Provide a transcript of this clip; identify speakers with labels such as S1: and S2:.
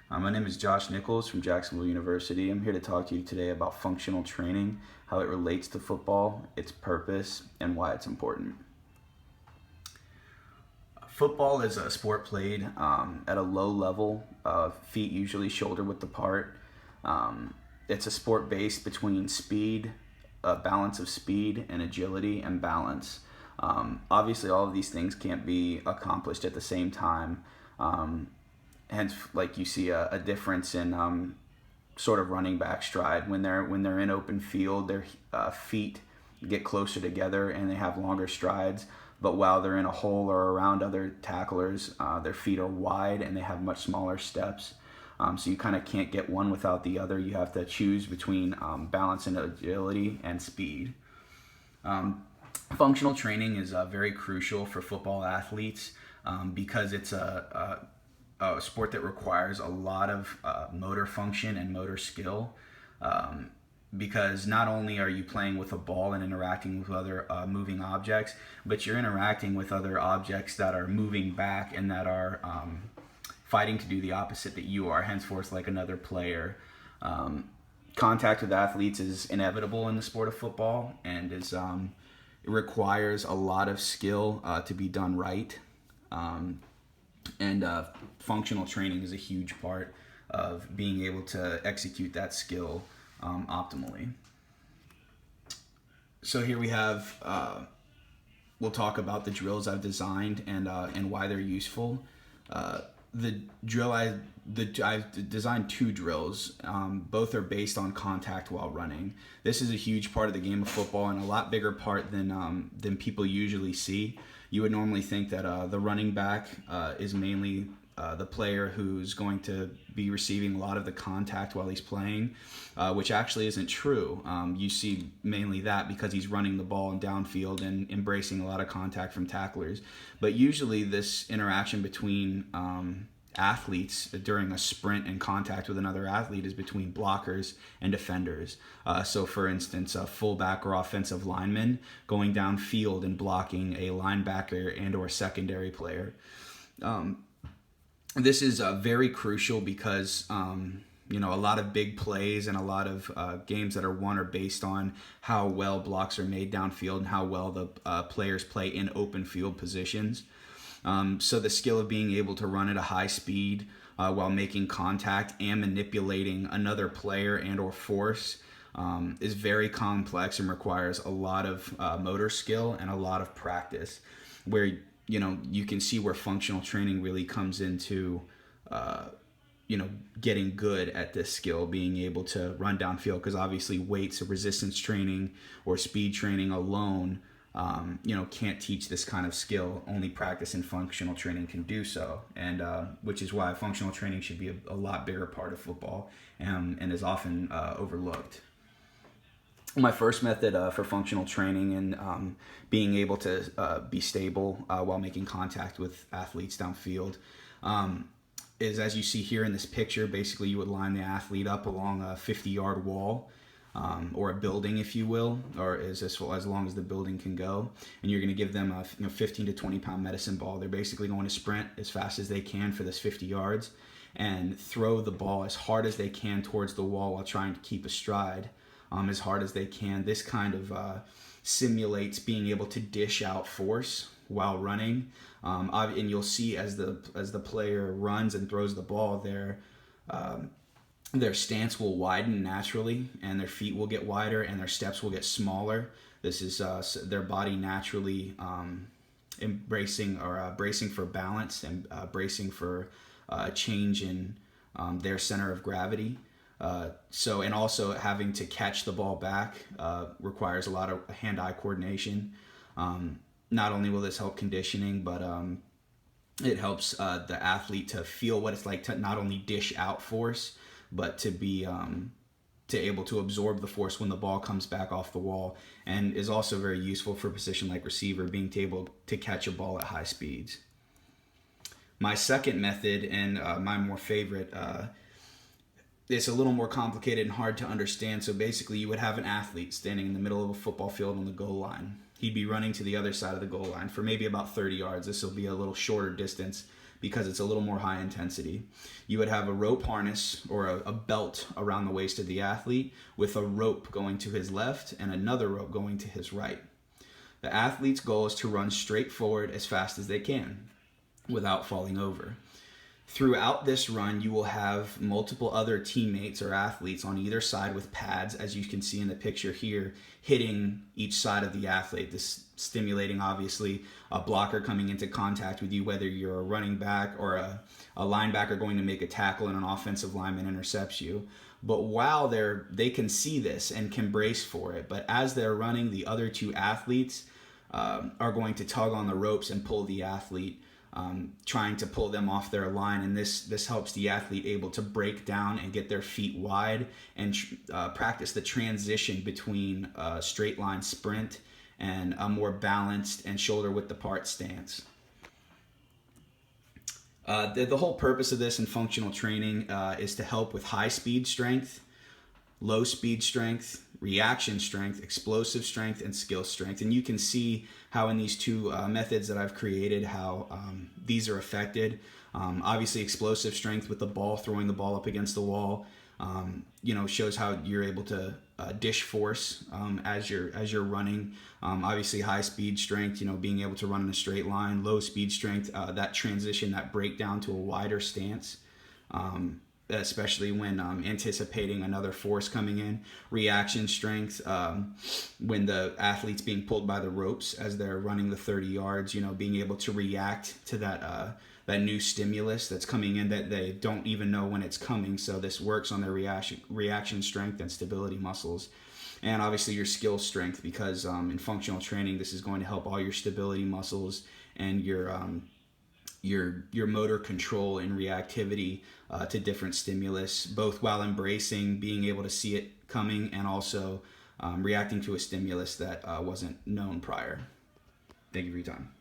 S1: My name is Josh Nichols from Jacksonville University. I'm here to talk to you today about functional training, how it relates to football, its purpose, and why it's important. Football is a sport played at a low level, feet usually shoulder width apart. It's a sport based between speed, a balance of speed and agility and balance. Obviously, all of these things can't be accomplished at the same time. Hence, like you see a difference in sort of running back stride when they're in open field, their feet get closer together and they have longer strides. But while they're in a hole or around other tacklers, their feet are wide and they have much smaller steps. So you kind of can't get one without the other. You have to choose between balance and agility and speed. Functional training is very crucial for football athletes because it's a sport that requires a lot of motor function and motor skill. Because not only are you playing with a ball and interacting with other moving objects, but you're interacting with other objects that are moving back and that are fighting to do the opposite that you are, henceforth like another player. Contact with athletes is inevitable in the sport of football and it requires a lot of skill to be done right. And functional training is a huge part of being able to execute that skill optimally. So here we have, we'll talk about the drills I've designed and why they're useful. I've designed two drills. Both are based on contact while running. This is a huge part of the game of football and a lot bigger part than people usually see. You would normally think that the running back is mainly the player who's going to be receiving a lot of the contact while he's playing, which actually isn't true. You see mainly that because he's running the ball and downfield and embracing a lot of contact from tacklers. But usually this interaction between athletes during a sprint and contact with another athlete is between blockers and defenders. So for instance, a fullback or offensive lineman going downfield and blocking a linebacker and or secondary player. This is very crucial because a lot of big plays and a lot of games that are won are based on how well blocks are made downfield and how well the players play in open field positions. So the skill of being able to run at a high speed while making contact and manipulating another player and or force is very complex and requires a lot of motor skill and a lot of practice, where you can see where functional training really comes into getting good at this skill, being able to run downfield, because obviously weights or resistance training or speed training alone can't teach this kind of skill. Only practice and functional training can do so, and which is why functional training should be a lot bigger part of football and is often overlooked. My first method for functional training and being able to be stable while making contact with athletes downfield is, as you see here in this picture. Basically, you would line the athlete up along a 50-yard wall or a building, if you will, or as long as the building can go, and you're going to give them a 15 to 20 pound medicine ball. They're basically going to sprint as fast as they can for this 50 yards and throw the ball as hard as they can towards the wall while trying to keep a stride as hard as they can. This kind of simulates being able to dish out force while running, and you'll see as the player runs and throws the ball, their stance will widen naturally, and their feet will get wider, and their steps will get smaller. This is their body naturally embracing or bracing for balance and bracing for change in their center of gravity. And also having to catch the ball back requires a lot of hand-eye coordination. Not only will this help conditioning, but it helps the athlete to feel what it's like to not only dish out force, but to be able to absorb the force when the ball comes back off the wall, and is also very useful for a position like receiver, being able to catch a ball at high speeds. My second method, and my more favorite, it's a little more complicated and hard to understand. So basically, you would have an athlete standing in the middle of a football field on the goal line. He'd be running to the other side of the goal line for maybe about 30 yards. This will be a little shorter distance because it's a little more high intensity. You would have a rope harness or a belt around the waist of the athlete with a rope going to his left and another rope going to his right. The athlete's goal is to run straight forward as fast as they can without falling over. Throughout this run, you will have multiple other teammates or athletes on either side with pads, as you can see in the picture here, hitting each side of the athlete. This stimulating, obviously, a blocker coming into contact with you, whether you're a running back or a linebacker going to make a tackle and an offensive lineman intercepts you. But while they can see this and can brace for it, but as they're running, the other two athletes are going to tug on the ropes and pull the athlete, trying to pull them off their line, and this helps the athlete able to break down and get their feet wide and practice the transition between a straight line sprint and a more balanced and shoulder width apart stance. The whole purpose of this in functional training is to help with high speed strength, low speed strength, reaction strength, explosive strength, and skill strength. And you can see how in these two methods that I've created, how these are affected. Obviously, explosive strength with the ball, throwing the ball up against the wall, shows how you're able to dish force as you're running. Obviously, high speed strength, being able to run in a straight line. Low speed strength, that transition, that breakdown to a wider stance. Especially when anticipating another force coming in. Reaction strength, when the athlete's being pulled by the ropes as they're running the 30 yards, being able to react to that new stimulus that's coming in that they don't even know when it's coming. So this works on their reaction strength and stability muscles. And obviously your skill strength, because in functional training, this is going to help all your stability muscles and your motor control and reactivity to different stimulus, both while embracing being able to see it coming and also reacting to a stimulus that wasn't known prior. Thank you for your time.